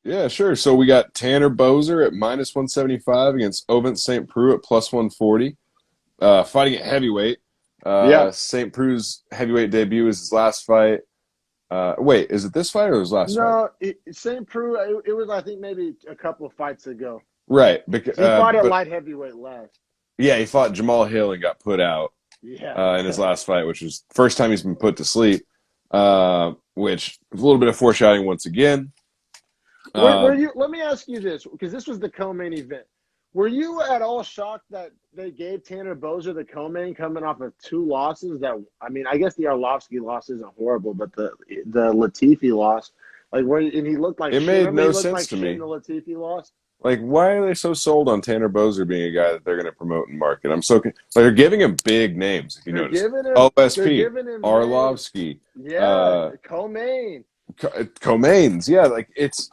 Yeah, sure. So we got Tanner Boser at -175 against Ovince St. Preux at +140. Fighting at heavyweight. Yeah. St. Preux's heavyweight debut is his last fight. Wait, is it this fight or his last fight? No, St. Preux, it was, I think, maybe a couple of fights ago. Right. He fought at But light heavyweight last. yeah, he fought Jamal Hill and got put out Yeah. in his last fight, which was the first time he's been put to sleep. Which a little bit of foreshadowing once again. Were Uh, you? Let me ask you this, because this was the co-main event. Were you at all shocked that they gave Tanner Boser the co-main coming off of two losses? That, I mean, I guess the Arlovsky loss isn't horrible, but the Latifi loss, like where and he looked like it shit. made Remember, no he looked sense like to shit in me. the Latifi loss. Like, why are they so sold on Tanner Boser being a guy that they're going to promote and market? Like they're giving him big names. If you They're notice, giving him. They're OSP, giving him names. Arlovsky, Yeah, uh, co-main. Comains. Yeah, like it's.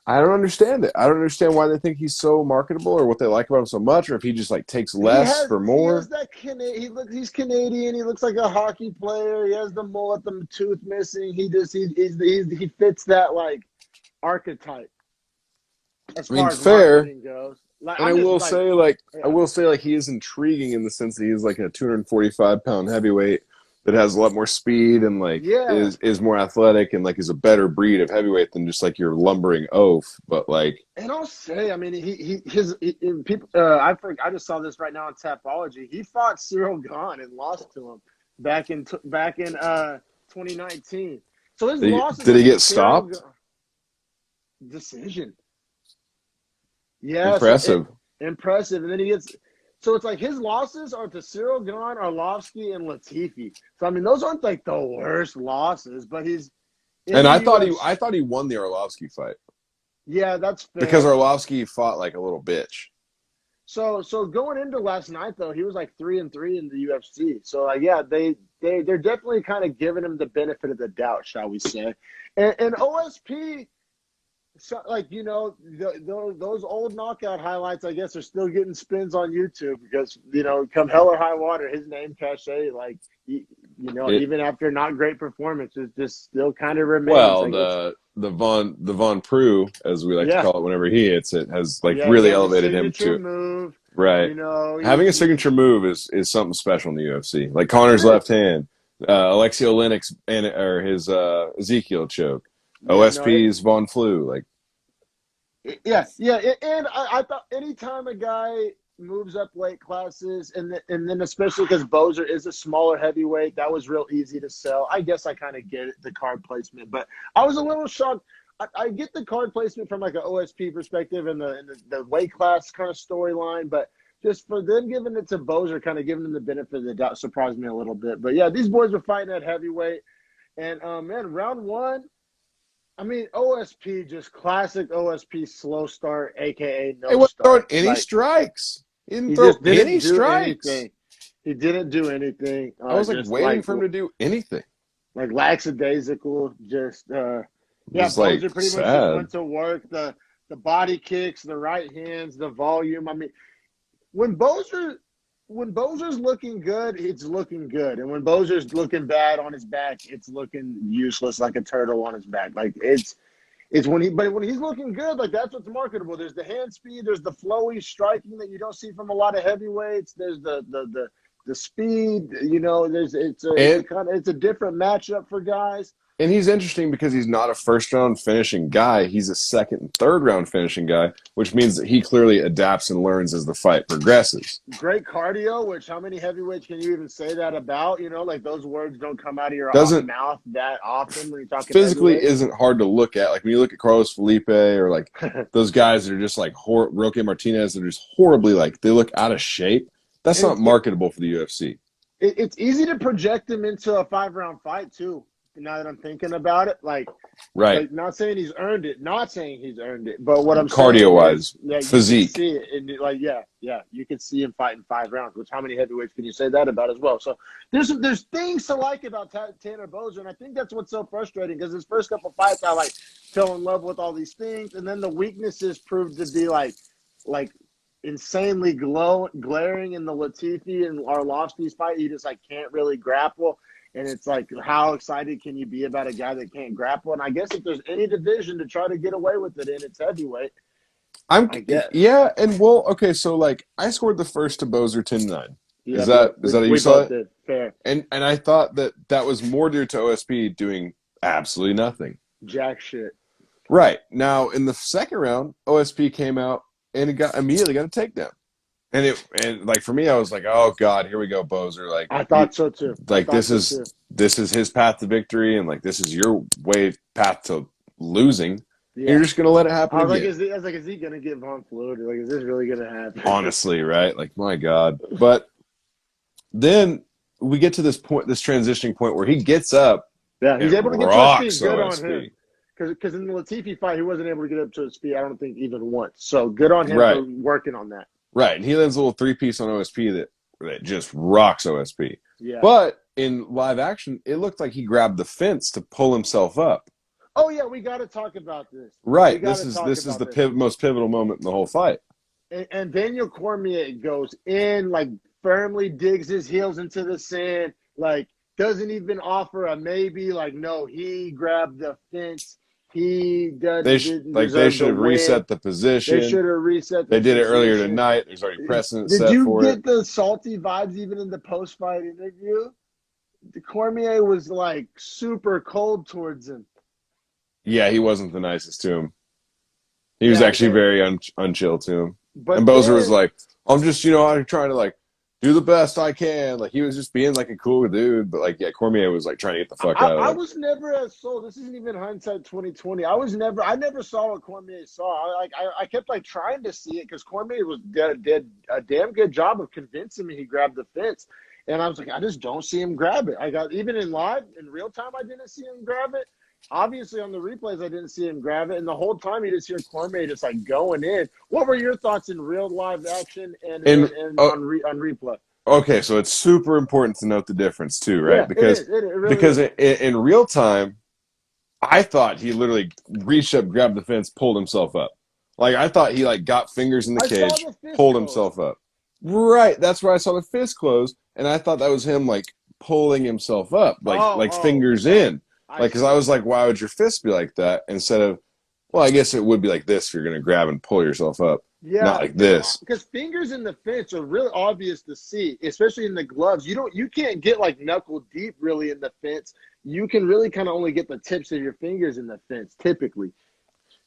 I don't understand it. I don't understand why they think he's so marketable, or what they like about him so much, or if he just like takes less for He has more. that he's Canadian. He looks like a hockey player. He has the mullet, the tooth missing. He fits that like archetype as I mean, far as fair. marketing goes. Like And I'm just like, I yeah, will say, like, he is intriguing in the sense that he's like a 245-pound heavyweight that has a lot more speed and like yeah. is more athletic and like is a better breed of heavyweight than just like your lumbering oaf. But like, And I'll say, I mean, people. I just saw this right now on Tapology. He fought Cyril Gahn and lost to him back in 2019. So his losses did are he to get Cyril stopped? Gahn. Decision. Yeah, so Impressive. impressive. And then he gets so it's like his losses are to Cyril Gahn, Arlovsky, and Latifi. So I mean, those aren't like the worst losses, but he's in And the I UFC. thought he won the Arlovsky fight Yeah, that's because fair. Arlovsky fought like a little bitch. So going into last night though, he was like 3-3 in the UFC. So like yeah, they're definitely kind of giving him the benefit of the doubt, shall we say? And OSP. So, like those old knockout highlights, I guess, are still getting spins on YouTube because come hell or high water, his name cachet, like It even after not great performances, just still kind of remains. Well, Like it's the Von Preux, as we like to yeah, call it whenever he hits it, has like yeah, he really has a elevated him signature to move. right. Having a He's signature move is something special in the UFC. Like Connor's it left is. hand, Alexio Lennox and or his Ezekiel choke, Yeah, no, OSP's Von Flue. Like yeah, and I thought anytime a guy moves up weight classes, and then especially because Boser is a smaller heavyweight, that was real easy to sell. I guess I kind of get it, the card placement, but I was a little shocked. I get the card placement from like an OSP perspective and the weight class kind of storyline, but just for them giving it to Boser, kind of giving them the benefit of the doubt, surprised me a little bit. But yeah, these boys were fighting at heavyweight, and man, round one. I mean, OSP, just classic OSP slow start, aka he no wasn't throwing start. any Like strikes. He didn't he throw just any didn't do strikes. anything. He didn't do anything. I was like Just waiting for him to do anything. like lackadaisical. Just yeah, Just like Boser pretty much just sad. went to work. The body kicks, the right hands, the volume. I mean, when Boser when Boser's looking good, it's looking good, and when Boser's looking bad on his back, it's looking useless like a turtle on his back. Like it's when he's looking good, like that's what's marketable. There's the hand speed, there's the flowy striking that you don't see from a lot of heavyweights. There's the speed, There's it's a And kind of it's a different matchup for guys. And he's interesting because he's not a first round finishing guy. He's a second and third round finishing guy, which means that he clearly adapts and learns as the fight progresses. Great cardio, which how many heavyweights can you even say that about? Like those words don't come out of your Doesn't mouth that often when you're talking physically heavyweight. isn't hard to look at. Like when you look at Carlos Felipe or like those guys that are just like Roque Martinez, that are just horribly like they look out of shape. That's And not marketable for the UFC. it's easy to project him into a 5-round fight too. Now that I'm thinking about it, Right. like not saying he's earned it, not saying he's earned it, but what I'm Cardio saying is wise, that you can physique. see it, and like yeah, you can see him fighting 5 rounds. Which how many heavyweights can you say that about as well? So there's things to like about Tanner Boser, and I think that's what's so frustrating because his first couple fights I like fell in love with all these things, and then the weaknesses proved to be like insanely glaring in the Latifi and Arlovsky's fight. He just like can't really grapple. And it's like, how excited can you be about a guy that can't grapple? And I guess if there's any division to try to get away with it in, it's heavyweight. I guess. Yeah, and well, okay, so like I scored the first to Boser 10-9. Yeah, Is that how you we saw both it? did. Fair. And I thought that that was more due to OSP doing absolutely nothing. Jack shit. Right. Now in the second round, OSP came out and it immediately got a takedown. And like for me, I was like, oh God, here we go, Boser. Like I thought so too. like this is his path to victory, and like this is your path to losing. Yeah. And you're just gonna let it happen again. Is he gonna get Von Fluid? Like, is this really gonna happen? Honestly, right? Like, my God. But then we get to this transitioning point where he gets up. Yeah, he's able to get to his feet. Good on OSP. him. Because in the Latifi fight, he wasn't able to get up to his feet, I don't think, even once. So good on him for working on that. Right. And he lands a little 3-piece on OSP that just rocks OSP. Yeah. But in live action, it looked like he grabbed the fence to pull himself up. Oh, yeah, we got to talk about this. Right. This is the most pivotal moment in the whole fight. And Daniel Cormier goes in, like, firmly digs his heels into the sand, like, doesn't even offer a maybe, like, no, he grabbed the fence. He didn't they should have reset the position. They should have reset They did it earlier tonight. There's already precedent set for it. Did you get the salty vibes even in the post-fight interview? Cormier was, like, super cold towards him. Yeah, he wasn't the nicest to him. He was actually very unchill to him. And Boser was like, I'm just, I'm trying to, like, do the best I can. Like, he was just being, like, a cool dude. But, like, yeah, Cormier was, like, trying to get the fuck out of it. I was never as sold. This isn't even hindsight 2020. I never saw what Cormier saw. I kept, like, trying to see it because Cormier did a damn good job of convincing me he grabbed the fence. And I was like, I just don't see him grab it. Even in real time, I didn't see him grab it. Obviously, on the replays, I didn't see him grab it. And the whole time, you just hear Cormier just, like, going in. What were your thoughts in real live action and on replay? Okay, so it's super important to note the difference, too, right? Yeah, because it really is. in real time, I thought he literally reached up, grabbed the fence, pulled himself up. Like, I thought he, like, got fingers in the cage, pulled himself up. Right, that's where I saw the fist close, and I thought that was him, like, pulling himself up, fingers in. Like, because I was like, why would your fist be like that instead of, well, I guess it would be like this if you're going to grab and pull yourself up. Yeah, not like this. Because fingers in the fence are really obvious to see, especially in the gloves. You can't get, like, knuckle deep really in the fence. You can really kind of only get the tips of your fingers in the fence, typically.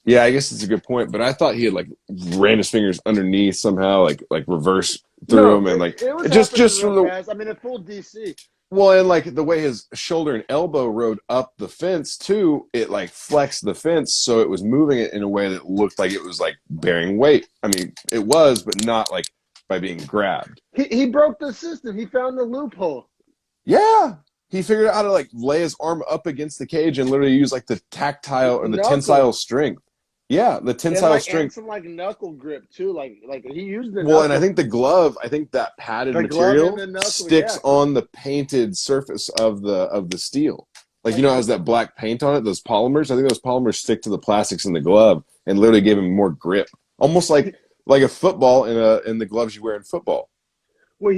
Yeah, I guess it's a good point. But I thought he had, like, ran his fingers underneath somehow, like reverse through him, and like it just from the fast. I mean, it full DC. Well, and like the way his shoulder and elbow rode up the fence too, it like flexed the fence, so it was moving it in a way that looked like it was like bearing weight. I mean, it was, but not like by being grabbed. He broke the system. He found the loophole. Yeah, he figured out how to like lay his arm up against the cage and literally use like the tactile or the tensile strength. Yeah, the tensile strength. And some like knuckle grip too. Like he used the. Well, and I think the glove, that padded material sticks on the painted surface of the steel. Like, it has that black paint on it. Those polymers. I think those polymers stick to the plastics in the glove and literally give him more grip, almost like a football in the gloves you wear in football. Well,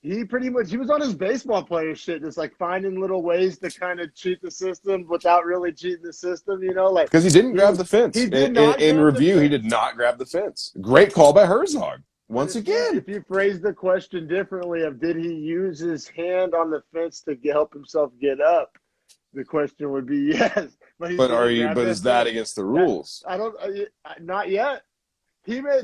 he pretty much, he was on his baseball player shit, just like finding little ways to kind of cheat the system without really cheating the system, like because he didn't grab the fence. He did not in review, he did not grab the fence. Great call by Herzog. Once again, if you phrase the question differently of did he use his hand on the fence to help himself get up, the question would be yes. But is that against the rules? Not yet. He may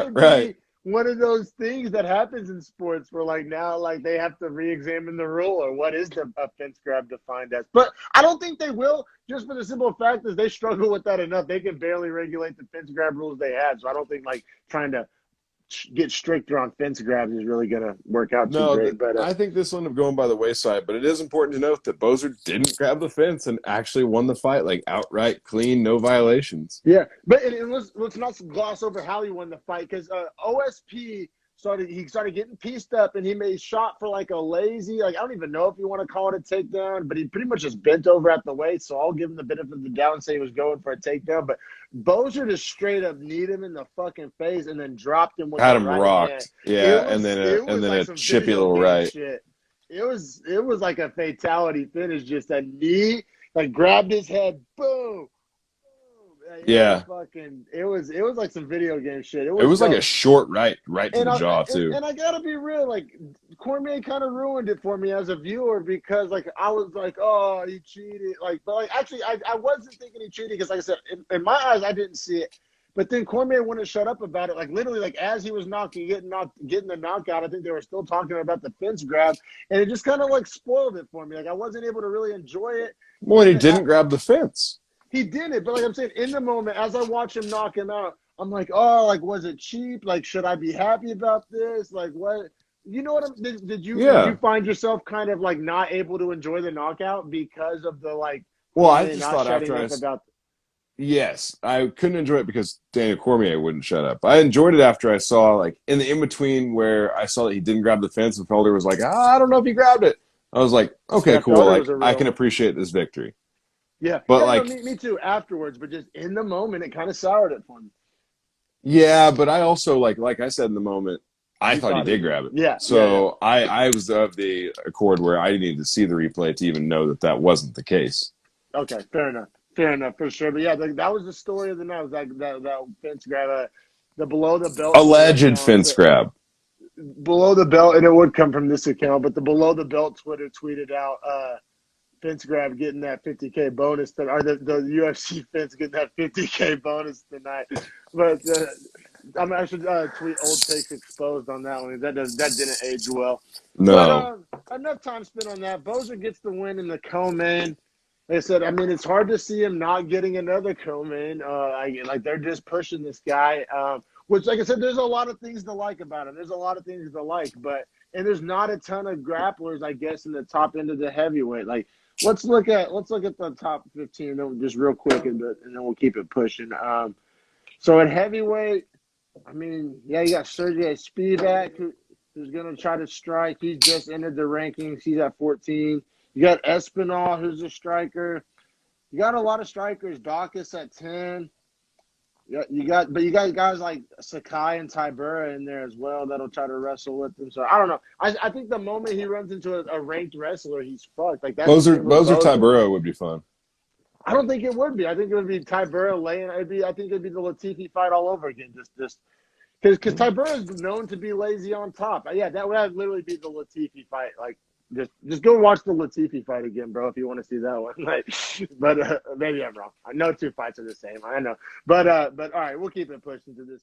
right. One of those things that happens in sports where now they have to re-examine the rule or what is the fence grab defined as. But I don't think they will, just for the simple fact is they struggle with that enough. They can barely regulate the fence grab rules they have. So I don't think trying to get stricter on fence grabs is really going to work out too great. But I think this one have gone by the wayside. But it is important to note that Boser didn't grab the fence and actually won the fight, outright clean, no violations. Yeah, but let's not gloss over how he won the fight because OSP started getting pieced up and he shot for a lazy, I don't even know if you want to call it a takedown, but he pretty much just bent over at the waist. So I'll give him the benefit of the doubt and say he was going for a takedown. But Boser just straight up kneed him in the fucking face and then dropped him with had him right rocked. hand. Yeah, and then a chippy little right. Shit. it was like a fatality finish. Just a knee, like grabbed his head, boom. Yeah. It was like some video game shit. It It was was like dope. a short right to And the I jaw too. and I gotta be real, like Cormier kind of ruined it for me as a viewer because like I was like, oh, he cheated, like, but like actually I wasn't thinking he cheated because like I said, in my eyes I didn't see it, but then Cormier wouldn't shut up about it. Like literally, like as he was getting the knockout, I think they were still talking about the fence grab, and it just kind of like spoiled it for me. Like I wasn't able to really enjoy it. Well, he didn't grab the fence. He did it, but like I'm saying, in the moment, as I watch him knock him out, I'm like, oh, like was it cheap? Like, should I be happy about this? Like, what? You know what? Did you Yeah. find yourself kind of like not able to enjoy the knockout because of the like Well, I Cormier just not thought after shutting I up about? yes, I couldn't enjoy it because Daniel Cormier wouldn't shut up. I enjoyed it after I saw like in the in between where I saw that he didn't grab the fence and Felder was like, I don't know if he grabbed it. I was like, okay, Yeah, cool. Felder was Like a I real can one. appreciate this victory. Yeah, But yeah, no, like, me too. Afterwards, but just in the moment, it kind of soured it for me. yeah, but I also like I said in the moment, I You thought he thought he did did. grab it. Yeah, yeah, yeah. So I was of the accord where I needed to see the replay to even know that that wasn't the case. Okay, fair enough. Fair enough for sure. But yeah, that was the story of the night. Was that fence grab, the below the belt Twitter Alleged account. fence grab. Below the belt, and it would come from this account, but the below the belt Twitter tweeted out fence grab getting that 50K bonus or the UFC fence getting that 50K bonus tonight. But I should tweet old takes exposed on that one. That didn't age well. But No. enough time spent on that. Boser gets the win in the co-main. They said, I mean, it's hard to see him not getting another co-main. Like they're just pushing this guy. Which, like I said, there's a lot of things to like about him. There's a lot of things to like, and there's not a ton of grapplers, I guess, in the top end of the heavyweight. Like, let's look at the top 15 just real quick, and then we'll keep it pushing. So at heavyweight, I mean, yeah, you got Sergey Spivak, who's going to try to strike. He just entered the rankings. He's at 14. You got Espinal, who's a striker. You got a lot of strikers. Dawkins at 10. You got guys like Sakai and Tybura in there as well that'll try to wrestle with him. So I don't know. I think the moment he runs into a ranked wrestler, he's fucked. Like that's the thing with Boser Boser. Tybura would be fun. I don't think it would be. I think it would be Tybura laying. I think it'd be the Latifi fight all over again. Just because Tybura is known to be lazy on top. Yeah, that would literally be the Latifi fight. Like just go watch the Latifi fight again, bro, if you want to see that one. Like, but maybe I'm wrong. I know two fights are the same. I know, but all right, we'll keep it pushing to this.